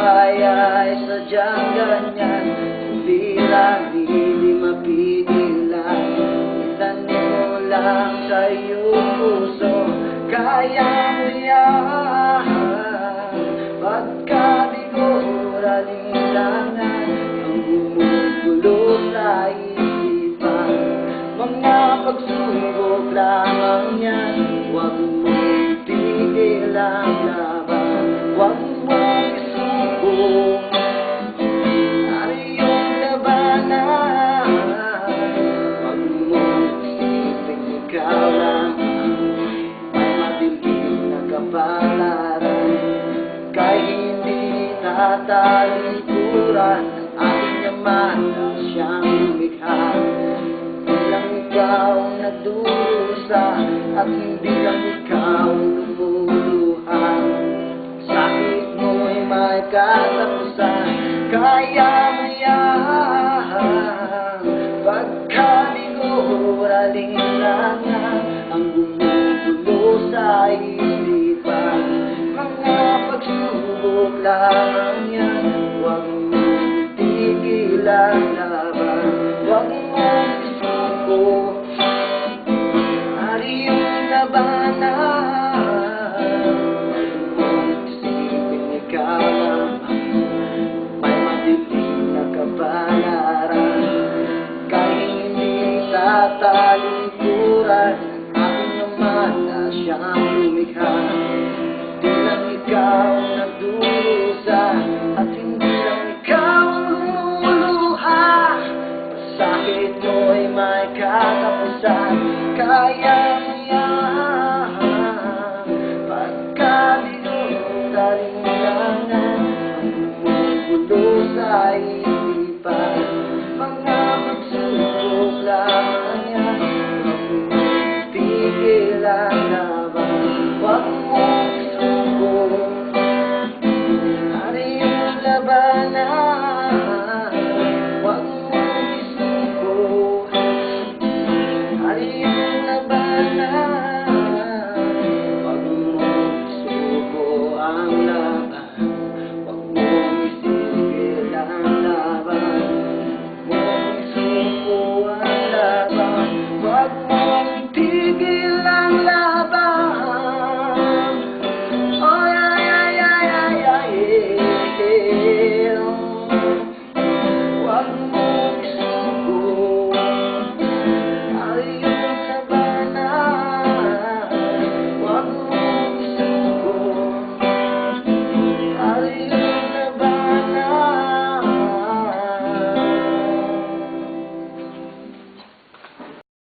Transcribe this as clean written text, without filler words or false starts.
buhay ay sadyang ganyan, hindi mapigilan. Itanim mo lang sa iyong puso, kaya mo yan. Pagkabigo, alinlangan ang gumugulo sa isipan. Mga pagsubok lamang yan, huwag mo itigil ang laban. Huwag mo isubok ang iyong labanan. Huwag mo isipin ikaw lang ang madilim na kapalaran. Kahit hindi natalikuran, ating naman ang siyang lumikha. Bilang ikaw ang nagdurusa at hindi lang ikaw lumuluha. Sakit mo'y may katapusan, kaya mo yan. Pagkabigo, alinlangan ang gumugulo sa isipan. Mga pagsubok lamang